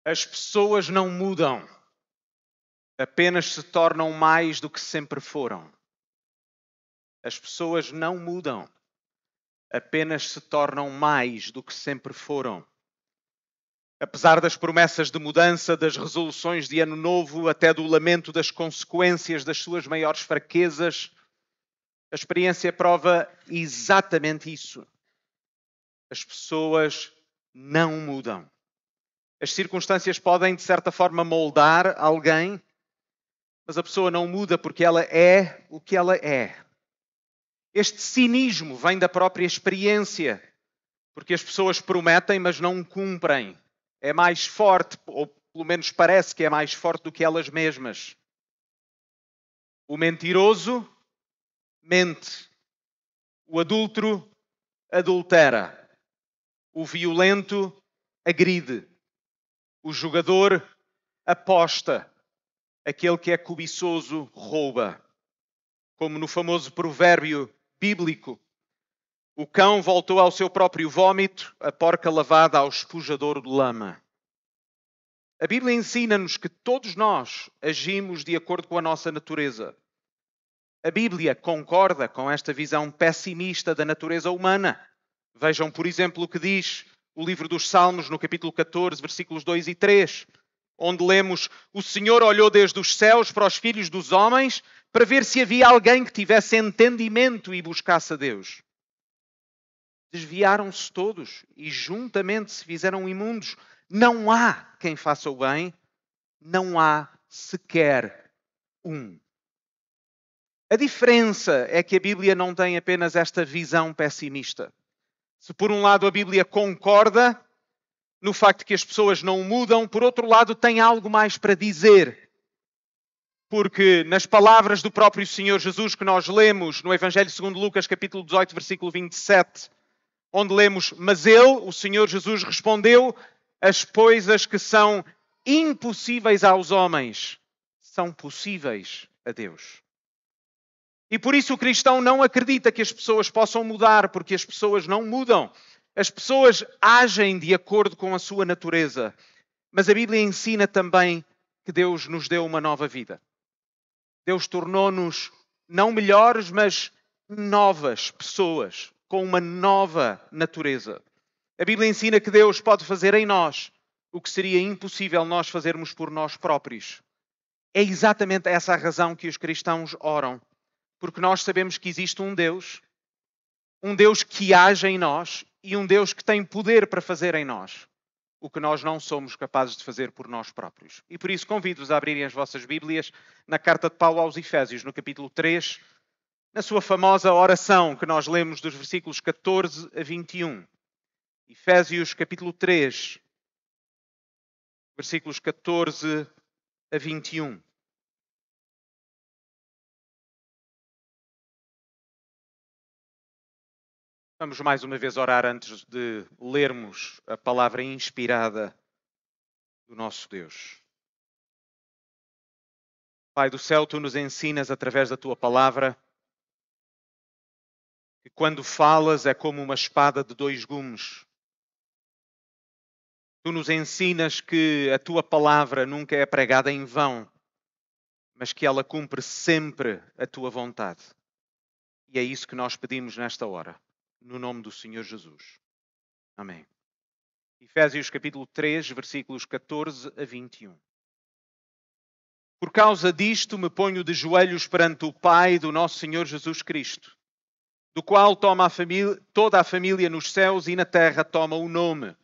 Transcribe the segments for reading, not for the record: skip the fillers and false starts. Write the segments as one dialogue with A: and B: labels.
A: As pessoas não mudam, apenas se tornam mais do que sempre foram. As pessoas não mudam, apenas se tornam mais do que sempre foram. Apesar das promessas de mudança, das resoluções de ano novo, até do lamento das consequências das suas maiores fraquezas, a experiência prova exatamente isso. As pessoas não mudam. As circunstâncias podem, de certa forma, moldar alguém, mas a pessoa não muda porque ela é o que ela é. Este cinismo vem da própria experiência, porque as pessoas prometem, mas não cumprem. É mais forte, ou pelo menos parece que é mais forte do que elas mesmas. O mentiroso mente. O adúltero adultera. O violento agride. O jogador aposta. Aquele que é cobiçoso rouba. Como no famoso provérbio bíblico, o cão voltou ao seu próprio vômito, a porca lavada ao espujador de lama. A Bíblia ensina-nos que todos nós agimos de acordo com a nossa natureza. A Bíblia concorda com esta visão pessimista da natureza humana. Vejam, por exemplo, o que diz o livro dos Salmos, no capítulo 14, versículos 2 e 3, onde lemos: O Senhor olhou desde os céus para os filhos dos homens para ver se havia alguém que tivesse entendimento e buscasse a Deus. Desviaram-se todos e juntamente se fizeram imundos. Não há quem faça o bem, não há sequer um. A diferença é que a Bíblia não tem apenas esta visão pessimista. Se por um lado a Bíblia concorda no facto de que as pessoas não mudam, por outro lado tem algo mais para dizer. Porque nas palavras do próprio Senhor Jesus que nós lemos no Evangelho segundo Lucas, capítulo 18, versículo 27, onde lemos: Mas ele, o Senhor Jesus, respondeu: As coisas que são impossíveis aos homens são possíveis a Deus. E por isso o cristão não acredita que as pessoas possam mudar, porque as pessoas não mudam. As pessoas agem de acordo com a sua natureza. Mas a Bíblia ensina também que Deus nos deu uma nova vida. Deus tornou-nos não melhores, mas novas pessoas, com uma nova natureza. A Bíblia ensina que Deus pode fazer em nós o que seria impossível nós fazermos por nós próprios. É exatamente essa a razão que os cristãos oram. Porque nós sabemos que existe um Deus que age em nós e um Deus que tem poder para fazer em nós o que nós não somos capazes de fazer por nós próprios. E por isso convido-vos a abrirem as vossas Bíblias na carta de Paulo aos Efésios, no capítulo 3, na sua famosa oração que nós lemos dos versículos 14 a 21. Efésios, capítulo 3, versículos 14 a 21. Vamos mais uma vez orar antes de lermos a palavra inspirada do nosso Deus. Pai do céu, Tu nos ensinas através da Tua palavra que quando falas é como uma espada de dois gumes. Tu nos ensinas que a Tua palavra nunca é pregada em vão, mas que ela cumpre sempre a Tua vontade. E é isso que nós pedimos nesta hora, no nome do Senhor Jesus. Amém. Efésios capítulo 3, versículos 14 a 21. Por causa disto me ponho de joelhos perante o Pai do nosso Senhor Jesus Cristo, do qual toda a família nos céus e na terra toma o nome,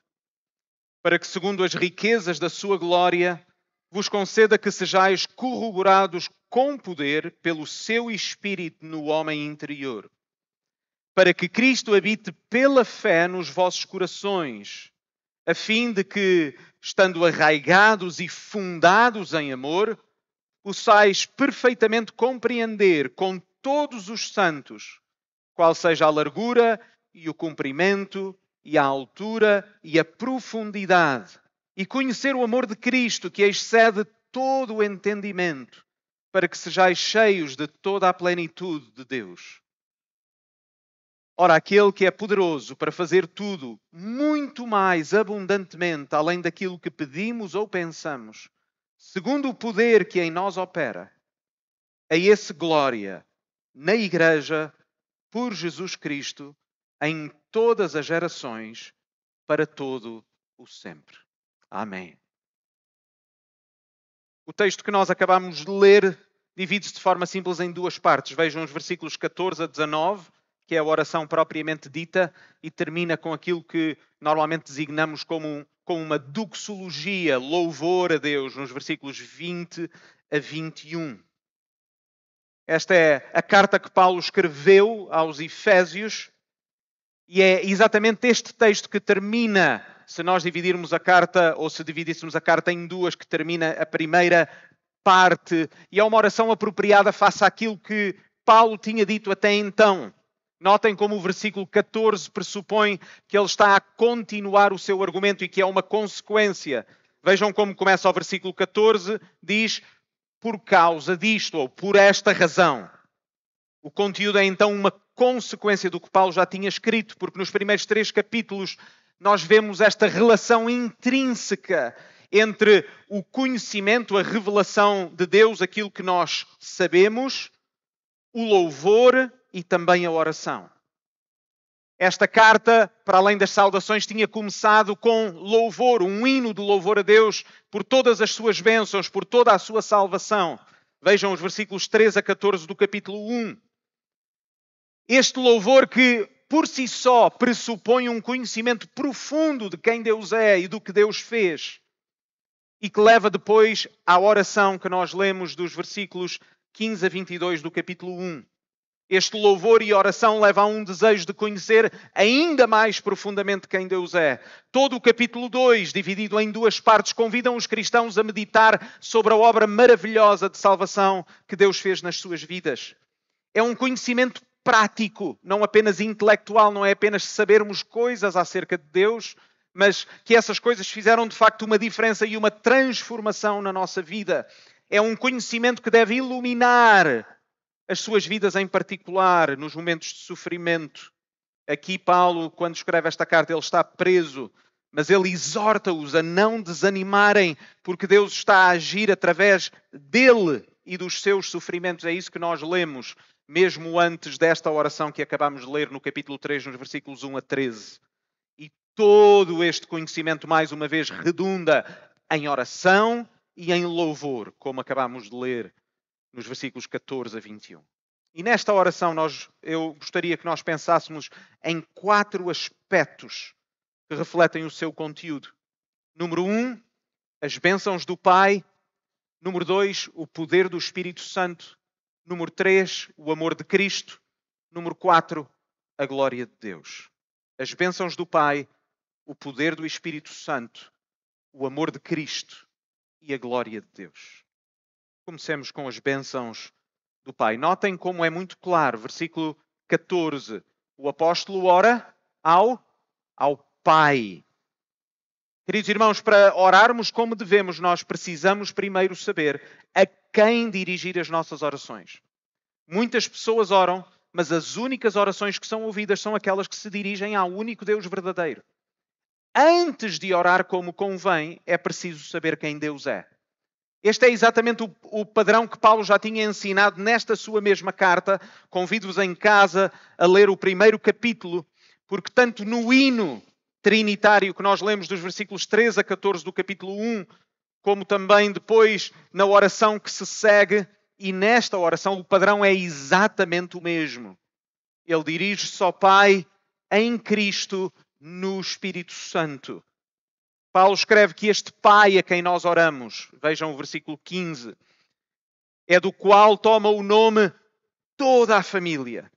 A: para que, segundo as riquezas da sua glória, vos conceda que sejais corroborados com poder pelo seu Espírito no homem interior, para que Cristo habite pela fé nos vossos corações, a fim de que, estando arraigados e fundados em amor, possais perfeitamente compreender com todos os santos qual seja a largura e o comprimento e a altura e a profundidade, e conhecer o amor de Cristo que excede todo o entendimento, para que sejais cheios de toda a plenitude de Deus. Ora, aquele que é poderoso para fazer tudo muito mais abundantemente, além daquilo que pedimos ou pensamos, segundo o poder que em nós opera, a esse glória na Igreja, por Jesus Cristo, em todas as gerações, para todo o sempre. Amém. O texto que nós acabamos de ler divide-se de forma simples em duas partes. Vejam os versículos 14 a 19, que é a oração propriamente dita, e termina com aquilo que normalmente designamos como uma doxologia, louvor a Deus, nos versículos 20 a 21. Esta é a carta que Paulo escreveu aos Efésios, e é exatamente este texto que termina, se nós dividirmos a carta, ou se dividíssemos a carta em duas, que termina a primeira parte, e é uma oração apropriada face àquilo que Paulo tinha dito até então. Notem como o versículo 14 pressupõe que ele está a continuar o seu argumento e que é uma consequência. Vejam como começa o versículo 14, diz, por causa disto, ou por esta razão. O conteúdo é então uma consequência do que Paulo já tinha escrito, porque nos primeiros 3 capítulos nós vemos esta relação intrínseca entre o conhecimento, a revelação de Deus, aquilo que nós sabemos, o louvor e também a oração. Esta carta, para além das saudações, tinha começado com louvor, um hino de louvor a Deus por todas as suas bênçãos, por toda a sua salvação. Vejam os versículos 13 a 14 do capítulo 1. Este louvor que, por si só, pressupõe um conhecimento profundo de quem Deus é e do que Deus fez. E que leva depois à oração que nós lemos dos versículos 15 a 22 do capítulo 1. Este louvor e oração levam a um desejo de conhecer ainda mais profundamente quem Deus é. Todo o capítulo 2, dividido em 2 partes, convidam os cristãos a meditar sobre a obra maravilhosa de salvação que Deus fez nas suas vidas. É um conhecimento prático, não apenas intelectual, não é apenas sabermos coisas acerca de Deus, mas que essas coisas fizeram de facto uma diferença e uma transformação na nossa vida. É um conhecimento que deve iluminar as suas vidas em particular, nos momentos de sofrimento. Aqui Paulo, quando escreve esta carta, ele está preso, mas ele exorta-os a não desanimarem, porque Deus está a agir através dele e dos seus sofrimentos. É isso que nós lemos, mesmo antes desta oração que acabamos de ler no capítulo 3, nos versículos 1 a 13. E todo este conhecimento, mais uma vez, redunda em oração e em louvor, como acabamos de ler nos versículos 14 a 21. E nesta oração eu gostaria que nós pensássemos em 4 aspectos que refletem o seu conteúdo. Número 1, as bênçãos do Pai. Número 2, o poder do Espírito Santo. Número 3, o amor de Cristo. Número 4, a glória de Deus. As bênçãos do Pai, o poder do Espírito Santo, o amor de Cristo e a glória de Deus. Comecemos com as bênçãos do Pai. Notem como é muito claro. Versículo 14. O apóstolo ora ao Pai. Queridos irmãos, para orarmos como devemos, nós precisamos primeiro saber a quem dirigir as nossas orações. Muitas pessoas oram, mas as únicas orações que são ouvidas são aquelas que se dirigem ao único Deus verdadeiro. Antes de orar como convém, é preciso saber quem Deus é. Este é exatamente o padrão que Paulo já tinha ensinado nesta sua mesma carta. Convido-vos em casa a ler o primeiro capítulo, porque tanto no hino trinitário que nós lemos dos versículos 13 a 14 do capítulo 1, como também depois na oração que se segue, e nesta oração o padrão é exatamente o mesmo. Ele dirige-se ao Pai em Cristo no Espírito Santo. Paulo escreve que este Pai a quem nós oramos, vejam o versículo 15, é do qual toma o nome toda a família.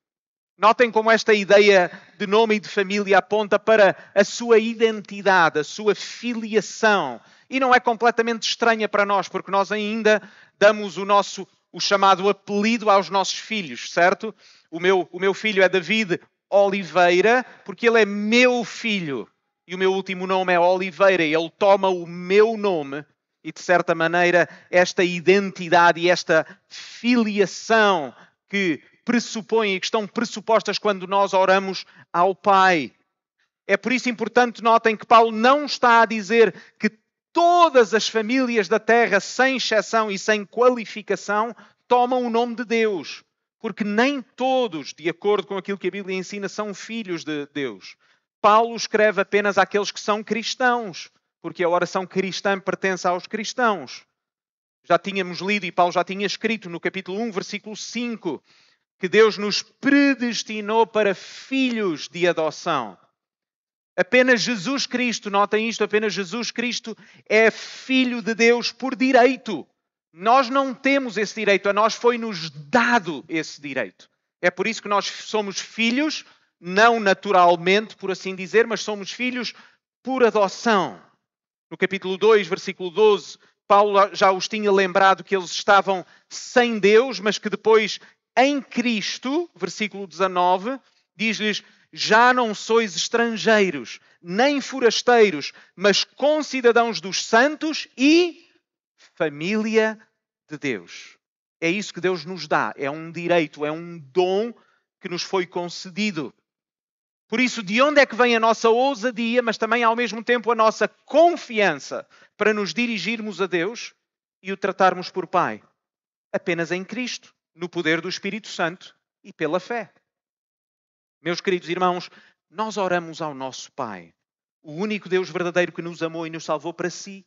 A: Notem como esta ideia de nome e de família aponta para a sua identidade, a sua filiação. E não é completamente estranha para nós, porque nós ainda damos o chamado apelido aos nossos filhos, certo? O meu filho é David Oliveira, porque ele é meu filho. E o meu último nome é Oliveira, e ele toma o meu nome, e de certa maneira esta identidade e esta filiação que pressupõem e que estão pressupostas quando nós oramos ao Pai. É por isso importante, notem que Paulo não está a dizer que todas as famílias da terra, sem exceção e sem qualificação, tomam o nome de Deus. Porque nem todos, de acordo com aquilo que a Bíblia ensina, são filhos de Deus. Paulo escreve apenas àqueles que são cristãos, porque a oração cristã pertence aos cristãos. Já tínhamos lido e Paulo já tinha escrito no capítulo 1, versículo 5, que Deus nos predestinou para filhos de adoção. Apenas Jesus Cristo, notem isto, apenas Jesus Cristo é filho de Deus por direito. Nós não temos esse direito, a nós foi-nos dado esse direito. É por isso que nós somos filhos, não naturalmente, por assim dizer, mas somos filhos por adoção. No capítulo 2, versículo 12, Paulo já os tinha lembrado que eles estavam sem Deus, mas que depois, em Cristo, versículo 19, diz-lhes: já não sois estrangeiros, nem forasteiros, mas concidadãos dos santos e família de Deus. É isso que Deus nos dá. É um direito, é um dom que nos foi concedido. Por isso, de onde é que vem a nossa ousadia, mas também ao mesmo tempo a nossa confiança para nos dirigirmos a Deus e o tratarmos por Pai? Apenas em Cristo, no poder do Espírito Santo e pela fé. Meus queridos irmãos, nós oramos ao nosso Pai, o único Deus verdadeiro que nos amou e nos salvou para si.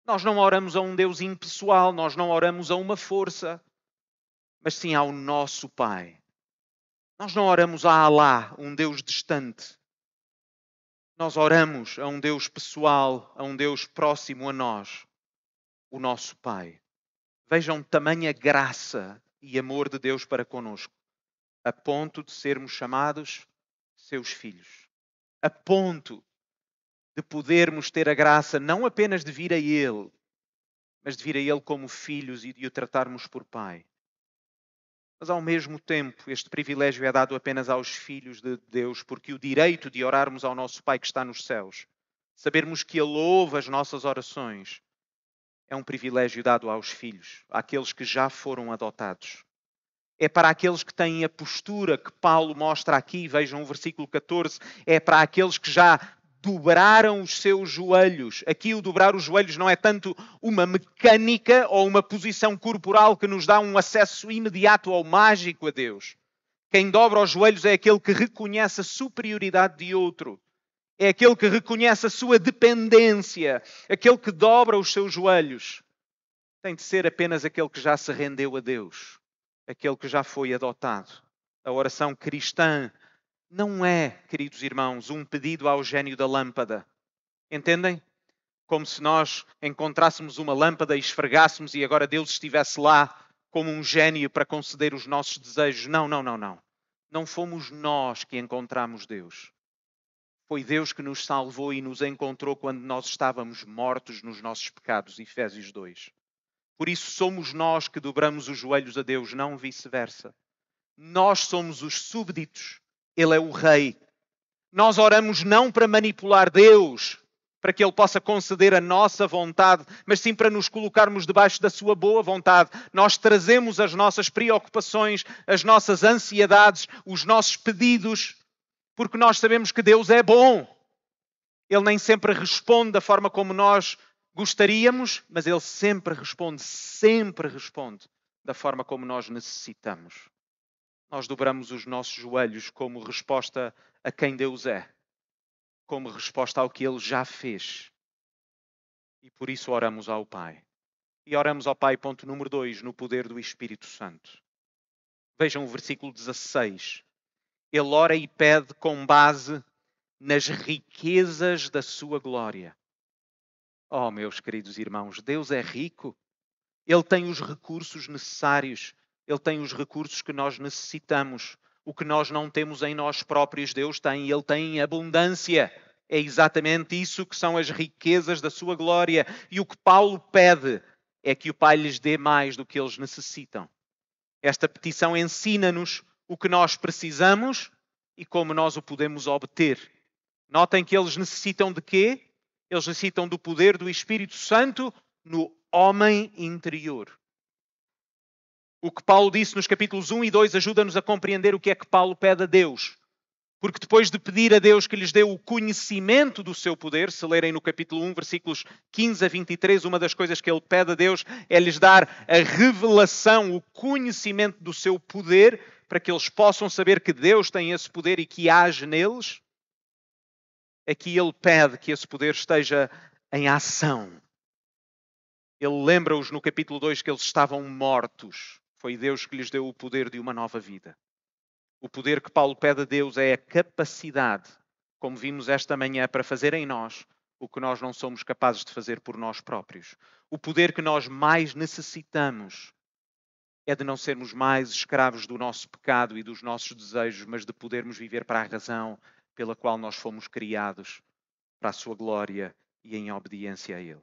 A: Nós não oramos a um Deus impessoal, nós não oramos a uma força, mas sim ao nosso Pai. Nós não oramos a Alá, um Deus distante. Nós oramos a um Deus pessoal, a um Deus próximo a nós, o nosso Pai. Vejam tamanha graça e amor de Deus para conosco, a ponto de sermos chamados seus filhos. A ponto de podermos ter a graça não apenas de vir a Ele, mas de vir a Ele como filhos e de o tratarmos por Pai. Mas ao mesmo tempo, este privilégio é dado apenas aos filhos de Deus, porque o direito de orarmos ao nosso Pai que está nos céus, sabermos que Ele ouve as nossas orações, é um privilégio dado aos filhos, àqueles que já foram adotados. É para aqueles que têm a postura que Paulo mostra aqui, vejam o versículo 14, é para aqueles que já dobraram os seus joelhos. Aqui o dobrar os joelhos não é tanto uma mecânica ou uma posição corporal que nos dá um acesso imediato ou mágico a Deus. Quem dobra os joelhos é aquele que reconhece a superioridade de outro. É aquele que reconhece a sua dependência. Aquele que dobra os seus joelhos. Tem de ser apenas aquele que já se rendeu a Deus. Aquele que já foi adotado. A oração cristã não é, queridos irmãos, um pedido ao gênio da lâmpada. Entendem? Como se nós encontrássemos uma lâmpada e esfregássemos e agora Deus estivesse lá como um gênio para conceder os nossos desejos. Não. Não fomos nós que encontramos Deus. Foi Deus que nos salvou e nos encontrou quando nós estávamos mortos nos nossos pecados. Efésios 2. Por isso somos nós que dobramos os joelhos a Deus, não vice-versa. Nós somos os súbditos. Ele é o rei. Nós oramos não para manipular Deus, para que Ele possa conceder a nossa vontade, mas sim para nos colocarmos debaixo da sua boa vontade. Nós trazemos as nossas preocupações, as nossas ansiedades, os nossos pedidos, porque nós sabemos que Deus é bom. Ele nem sempre responde da forma como nós gostaríamos, mas Ele sempre responde da forma como nós necessitamos. Nós dobramos os nossos joelhos como resposta a quem Deus é, como resposta ao que Ele já fez. E por isso oramos ao Pai. E oramos ao Pai, ponto número 2, no poder do Espírito Santo. Vejam o versículo 16. Ele ora e pede com base nas riquezas da sua glória. Oh, meus queridos irmãos, Deus é rico. Ele tem os recursos necessários. Ele tem os recursos que nós necessitamos. O que nós não temos em nós próprios, Deus tem. Ele tem abundância. É exatamente isso que são as riquezas da sua glória. E o que Paulo pede é que o Pai lhes dê mais do que eles necessitam. Esta petição ensina-nos o que nós precisamos e como nós o podemos obter. Notem que eles necessitam de quê? Eles necessitam do poder do Espírito Santo no homem interior. O que Paulo disse nos capítulos 1 e 2 ajuda-nos a compreender o que é que Paulo pede a Deus. Porque depois de pedir a Deus que lhes dê o conhecimento do seu poder, se lerem no capítulo 1, versículos 15 a 23, uma das coisas que ele pede a Deus é lhes dar a revelação, o conhecimento do seu poder, para que eles possam saber que Deus tem esse poder e que age neles. Aqui ele pede que esse poder esteja em ação. Ele lembra-os no capítulo 2 que eles estavam mortos. Foi Deus que lhes deu o poder de uma nova vida. O poder que Paulo pede a Deus é a capacidade, como vimos esta manhã, para fazer em nós o que nós não somos capazes de fazer por nós próprios. O poder que nós mais necessitamos é de não sermos mais escravos do nosso pecado e dos nossos desejos, mas de podermos viver para a razão pela qual nós fomos criados, para a sua glória e em obediência a Ele.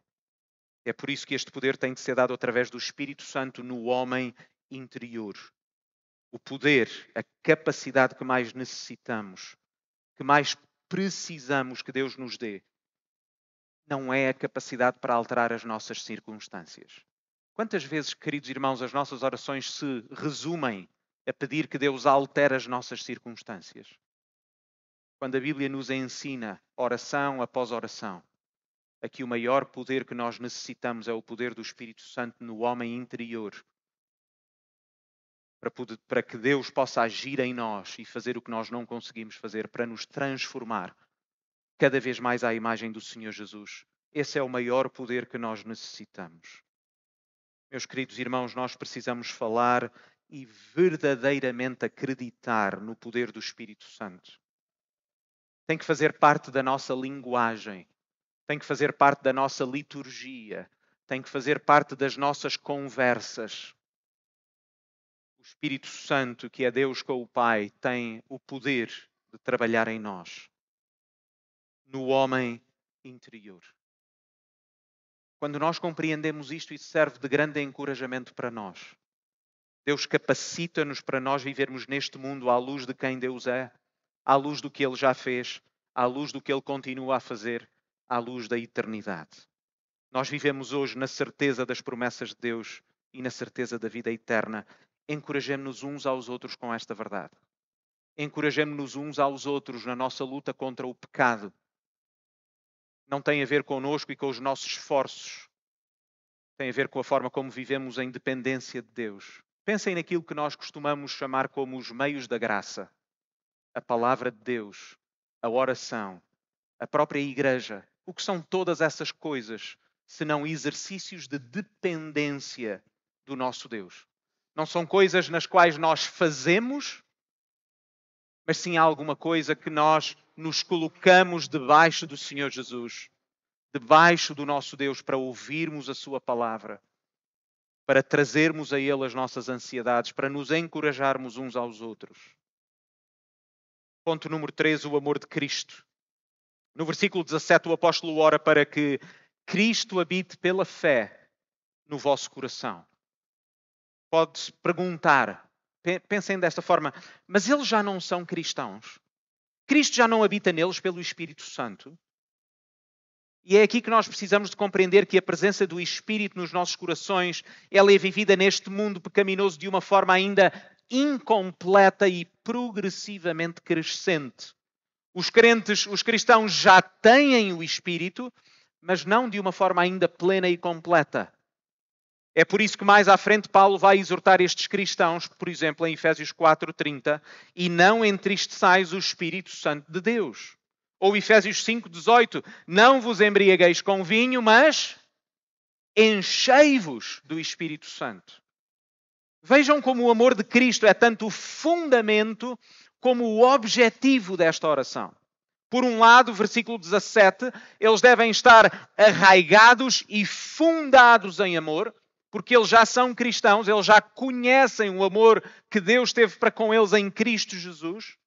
A: É por isso que este poder tem de ser dado através do Espírito Santo no homem interior. O poder, a capacidade que mais necessitamos, que mais precisamos que Deus nos dê, não é a capacidade para alterar as nossas circunstâncias. Quantas vezes, queridos irmãos, as nossas orações se resumem a pedir que Deus altere as nossas circunstâncias? Quando a Bíblia nos ensina, oração após oração, aqui o maior poder que nós necessitamos é o poder do Espírito Santo no homem interior, para que Deus possa agir em nós e fazer o que nós não conseguimos fazer, para nos transformar cada vez mais à imagem do Senhor Jesus. Esse é o maior poder que nós necessitamos. Meus queridos irmãos, nós precisamos falar e verdadeiramente acreditar no poder do Espírito Santo. Tem que fazer parte da nossa linguagem, tem que fazer parte da nossa liturgia, tem que fazer parte das nossas conversas. O Espírito Santo, que é Deus com o Pai, tem o poder de trabalhar em nós, no homem interior. Quando nós compreendemos isto, isso serve de grande encorajamento para nós. Deus capacita-nos para nós vivermos neste mundo à luz de quem Deus é, à luz do que Ele já fez, à luz do que Ele continua a fazer, à luz da eternidade. Nós vivemos hoje na certeza das promessas de Deus e na certeza da vida eterna. Encorajemo-nos uns aos outros com esta verdade. Encorajemo-nos uns aos outros na nossa luta contra o pecado. Não tem a ver connosco e com os nossos esforços. Tem a ver com a forma como vivemos em dependência de Deus. Pensem naquilo que nós costumamos chamar como os meios da graça. A palavra de Deus, a oração, a própria igreja. O que são todas essas coisas, senão exercícios de dependência do nosso Deus? Não são coisas nas quais nós fazemos, mas sim alguma coisa que nós nos colocamos debaixo do Senhor Jesus, debaixo do nosso Deus, para ouvirmos a sua palavra, para trazermos a Ele as nossas ansiedades, para nos encorajarmos uns aos outros. Ponto número 3, o amor de Cristo. No versículo 17, o apóstolo ora para que Cristo habite pela fé no vosso coração. Pode-se perguntar, pensem desta forma, mas eles já não são cristãos? Cristo já não habita neles pelo Espírito Santo? E é aqui que nós precisamos de compreender que a presença do Espírito nos nossos corações, ela é vivida neste mundo pecaminoso de uma forma ainda incompleta e progressivamente crescente. Os crentes, os cristãos já têm o Espírito, mas não de uma forma ainda plena e completa. É por isso que mais à frente Paulo vai exortar estes cristãos, por exemplo, em Efésios 4:30, e não entristeçais o Espírito Santo de Deus. Ou Efésios 5:18, não vos embriagueis com vinho, mas enchei-vos do Espírito Santo. Vejam como o amor de Cristo é tanto o fundamento como o objetivo desta oração. Por um lado, versículo 17, eles devem estar arraigados e fundados em amor, porque eles já são cristãos, eles já conhecem o amor que Deus teve para com eles em Cristo Jesus.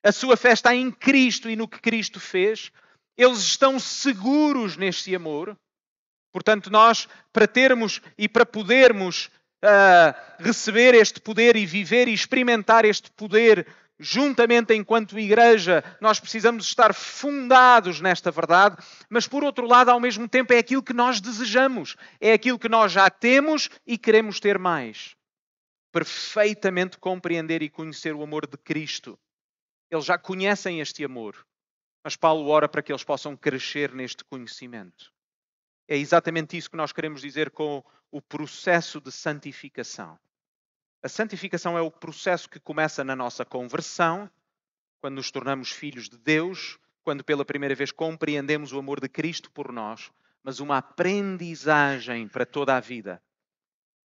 A: A sua fé está em Cristo e no que Cristo fez. Eles estão seguros neste amor. Portanto, nós, para termos e para podermos receber este poder e viver e experimentar este poder juntamente enquanto igreja, nós precisamos estar fundados nesta verdade, mas por outro lado, ao mesmo tempo, é aquilo que nós desejamos, é aquilo que nós já temos e queremos ter mais. perfeitamente compreender e conhecer o amor de Cristo. Eles já conhecem este amor, mas Paulo ora para que eles possam crescer neste conhecimento. É exatamente isso que nós queremos dizer com o processo de santificação. A santificação é o processo que começa na nossa conversão, quando nos tornamos filhos de Deus, quando pela primeira vez compreendemos o amor de Cristo por nós, mas uma aprendizagem para toda a vida.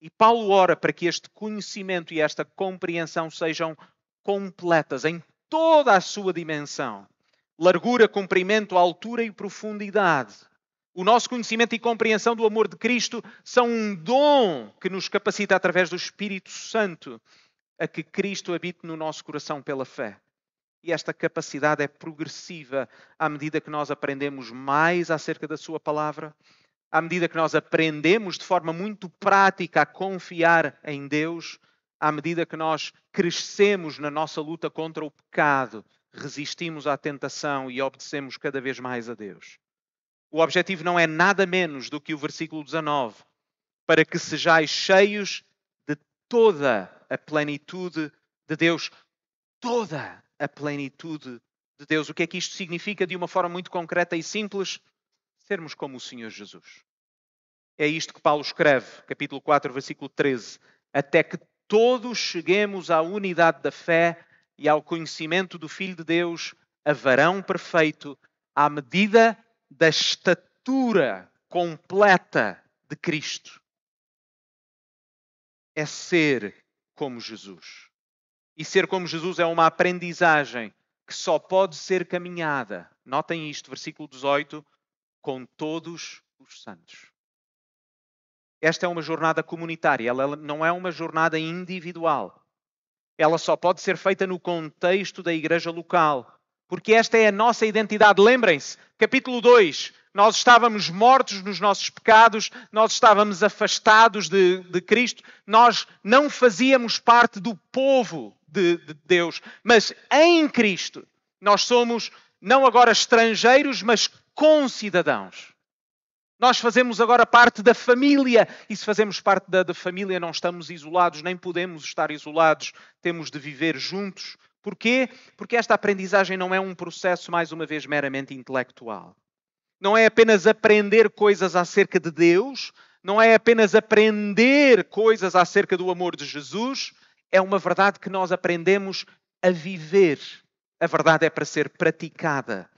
A: E Paulo ora para que este conhecimento e esta compreensão sejam completas em toda a sua dimensão. Largura, comprimento, altura e profundidade. O nosso conhecimento e compreensão do amor de Cristo são um dom que nos capacita através do Espírito Santo a que Cristo habite no nosso coração pela fé. E esta capacidade é progressiva à medida que nós aprendemos mais acerca da sua palavra, à medida que nós aprendemos de forma muito prática a confiar em Deus, à medida que nós crescemos na nossa luta contra o pecado, resistimos à tentação e obedecemos cada vez mais a Deus. O objetivo não é nada menos do que o versículo 19, para que sejais cheios de toda a plenitude de Deus. Toda a plenitude de Deus. O que é que isto significa de uma forma muito concreta e simples? Sermos como o Senhor Jesus. É isto que Paulo escreve, capítulo 4, versículo 13. Até que todos cheguemos à unidade da fé e ao conhecimento do Filho de Deus, a varão perfeito, à medida da estatura completa de Cristo. É ser como Jesus. E ser como Jesus é uma aprendizagem que só pode ser caminhada. Notem isto, versículo 18, com todos os santos. Esta é uma jornada comunitária, ela não é uma jornada individual. Ela só pode ser feita no contexto da igreja local. Porque esta é a nossa identidade. Lembrem-se, capítulo 2, nós estávamos mortos nos nossos pecados, nós estávamos afastados de Cristo, nós não fazíamos parte do povo de Deus, mas em Cristo nós somos não agora estrangeiros, mas concidadãos. Nós fazemos agora parte da família, e se fazemos parte da família não estamos isolados, nem podemos estar isolados, temos de viver juntos. Porquê? Porque esta aprendizagem não é um processo, mais uma vez, meramente intelectual. Não é apenas aprender coisas acerca de Deus, não é apenas aprender coisas acerca do amor de Jesus, é uma verdade que nós aprendemos a viver. A verdade é para ser praticada.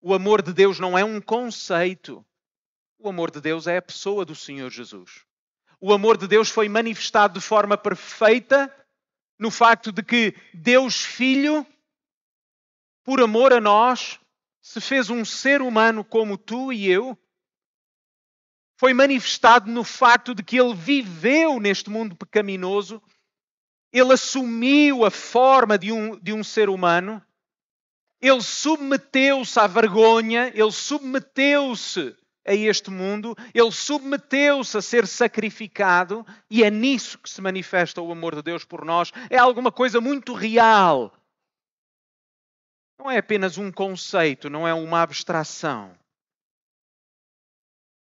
A: O amor de Deus não é um conceito. O amor de Deus é a pessoa do Senhor Jesus. O amor de Deus foi manifestado de forma perfeita no facto de que Deus Filho, por amor a nós, se fez um ser humano como tu e eu. Foi manifestado no facto de que Ele viveu neste mundo pecaminoso. Ele assumiu a forma de um ser humano. Ele submeteu-se à vergonha. Ele submeteu-se a este mundo. Ele submeteu-se a ser sacrificado. E é nisso que se manifesta o amor de Deus por nós. É alguma coisa muito real. Não é apenas um conceito, não é uma abstração.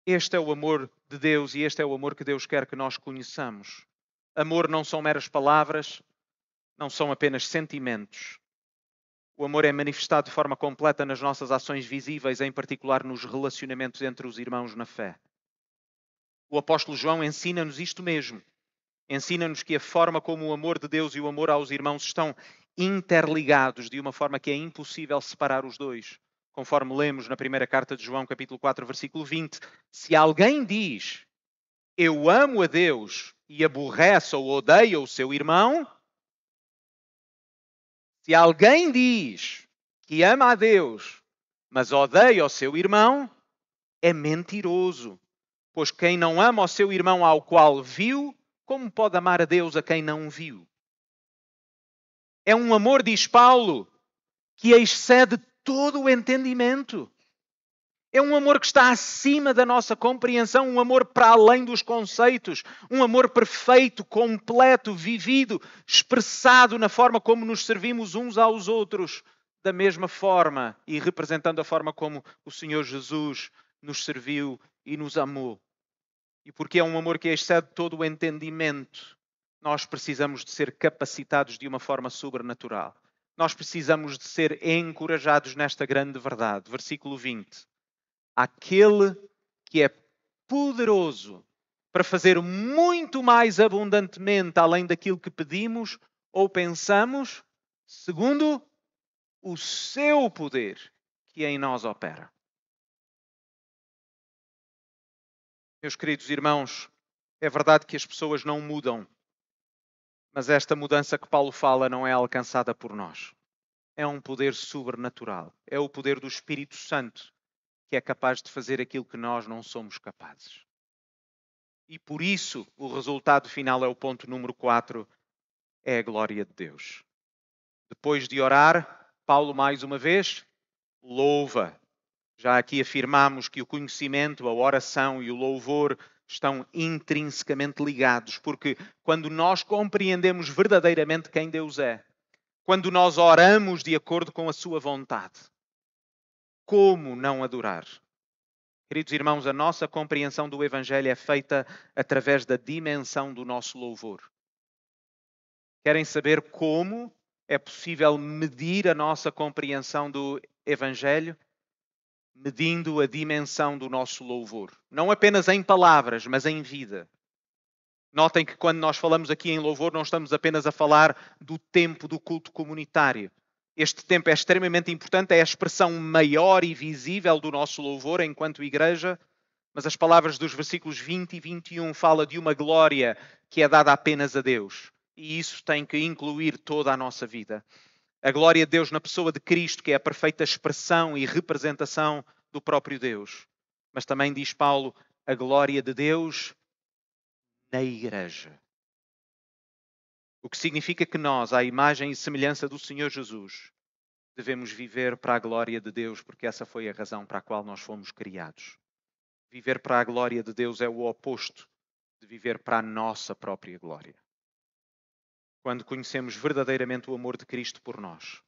A: Este é o amor de Deus e este é o amor que Deus quer que nós conheçamos. Amor não são meras palavras, não são apenas sentimentos. O amor é manifestado de forma completa nas nossas ações visíveis, em particular nos relacionamentos entre os irmãos na fé. O apóstolo João ensina-nos isto mesmo. Ensina-nos que a forma como o amor de Deus e o amor aos irmãos estão interligados de uma forma que é impossível separar os dois. Conforme lemos na primeira carta de João, capítulo 4, versículo 20. Se alguém diz, eu amo a Deus e aborrece ou odeia o seu irmão, se alguém diz que ama a Deus, mas odeia o seu irmão, é mentiroso. Pois quem não ama o seu irmão ao qual viu, como pode amar a Deus a quem não viu? É um amor, diz Paulo, que excede todo o entendimento. É um amor que está acima da nossa compreensão, um amor para além dos conceitos, um amor perfeito, completo, vivido, expressado na forma como nos servimos uns aos outros, da mesma forma e representando a forma como o Senhor Jesus nos serviu e nos amou. E porque é um amor que excede todo o entendimento, nós precisamos de ser capacitados de uma forma sobrenatural. Nós precisamos de ser encorajados nesta grande verdade. Versículo 20. Aquele que é poderoso para fazer muito mais abundantemente além daquilo que pedimos ou pensamos, segundo o seu poder que em nós opera. Meus queridos irmãos, é verdade que as pessoas não mudam, mas esta mudança que Paulo fala não é alcançada por nós. É um poder sobrenatural. É o poder do Espírito Santo que é capaz de fazer aquilo que nós não somos capazes. E por isso, o resultado final é o ponto número 4, é a glória de Deus. Depois de orar, Paulo mais uma vez louva. Já aqui afirmamos que o conhecimento, a oração e o louvor estão intrinsecamente ligados, porque quando nós compreendemos verdadeiramente quem Deus é, quando nós oramos de acordo com a sua vontade, como não adorar? Queridos irmãos, a nossa compreensão do Evangelho é feita através da dimensão do nosso louvor. Querem saber como é possível medir a nossa compreensão do Evangelho? Medindo a dimensão do nosso louvor. Não apenas em palavras, mas em vida. Notem que quando nós falamos aqui em louvor, não estamos apenas a falar do tempo do culto comunitário. Este tempo é extremamente importante, é a expressão maior e visível do nosso louvor enquanto igreja, mas as palavras dos versículos 20 e 21 falam de uma glória que é dada apenas a Deus. E isso tem que incluir toda a nossa vida. A glória de Deus na pessoa de Cristo, que é a perfeita expressão e representação do próprio Deus. Mas também diz Paulo, a glória de Deus na igreja. O que significa que nós, à imagem e semelhança do Senhor Jesus, devemos viver para a glória de Deus, porque essa foi a razão para a qual nós fomos criados. Viver para a glória de Deus é o oposto de viver para a nossa própria glória. Quando conhecemos verdadeiramente o amor de Cristo por nós,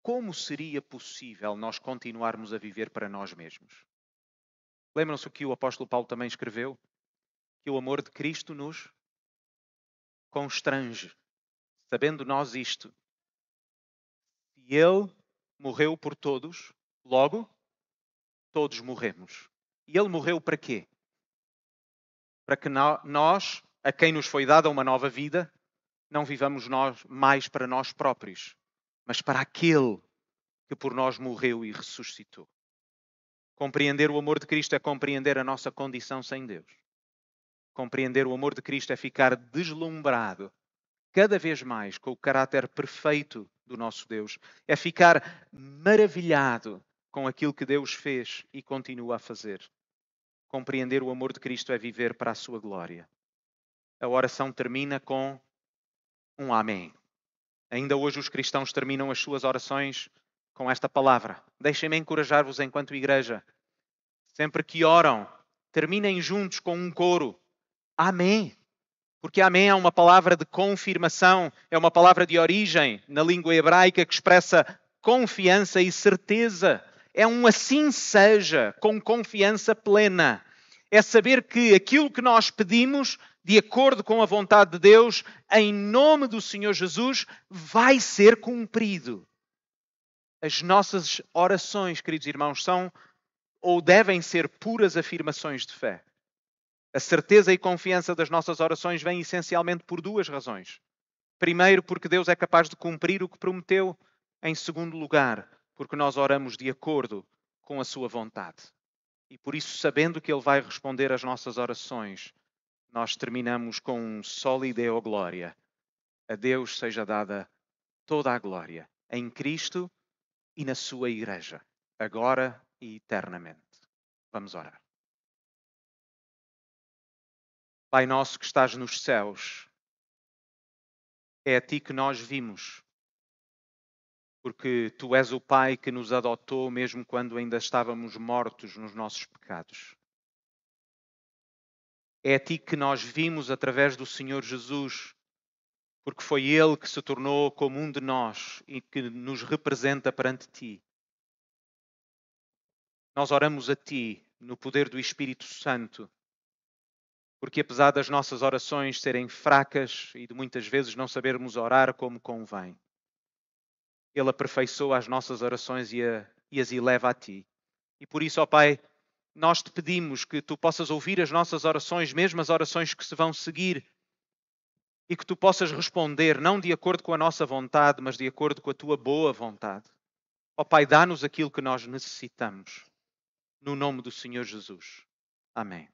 A: como seria possível nós continuarmos a viver para nós mesmos? Lembram-se o que o apóstolo Paulo também escreveu? Que o amor de Cristo nos constrange. Sabendo nós isto, se Ele morreu por todos, logo, todos morremos. E Ele morreu para quê? Para que nós, a quem nos foi dada uma nova vida, não vivamos nós mais para nós próprios, mas para aquele que por nós morreu e ressuscitou. Compreender o amor de Cristo é compreender a nossa condição sem Deus. Compreender o amor de Cristo é ficar deslumbrado cada vez mais com o caráter perfeito do nosso Deus. É ficar maravilhado com aquilo que Deus fez e continua a fazer. Compreender o amor de Cristo é viver para a sua glória. A oração termina com um amém. Ainda hoje os cristãos terminam as suas orações com esta palavra. Deixem-me encorajar-vos enquanto igreja. Sempre que oram, terminem juntos com um coro. Amém. Porque amém é uma palavra de confirmação, é uma palavra de origem na língua hebraica que expressa confiança e certeza. É um assim seja, com confiança plena. É saber que aquilo que nós pedimos, de acordo com a vontade de Deus, em nome do Senhor Jesus, vai ser cumprido. As nossas orações, queridos irmãos, são ou devem ser puras afirmações de fé. A certeza e confiança das nossas orações vem essencialmente por duas razões. Primeiro, porque Deus é capaz de cumprir o que prometeu. Em segundo lugar, porque nós oramos de acordo com a sua vontade. E por isso, sabendo que Ele vai responder às nossas orações, nós terminamos com um sólido Deo Glória. A Deus seja dada toda a glória em Cristo e na sua igreja, agora e eternamente. Vamos orar. Pai nosso que estás nos céus, é a Ti que nós vimos, porque Tu és o Pai que nos adotou mesmo quando ainda estávamos mortos nos nossos pecados. É a Ti que nós vimos através do Senhor Jesus, porque foi Ele que se tornou como um de nós e que nos representa perante Ti. Nós oramos a Ti no poder do Espírito Santo Porque apesar das nossas orações serem fracas e de muitas vezes não sabermos orar como convém, Ele aperfeiçoa as nossas orações e as eleva a Ti. E por isso, ó Pai, nós te pedimos que Tu possas ouvir as nossas orações, mesmo as orações que se vão seguir, e que Tu possas responder, não de acordo com a nossa vontade, mas de acordo com a Tua boa vontade. Ó Pai, dá-nos aquilo que nós necessitamos. No nome do Senhor Jesus. Amém.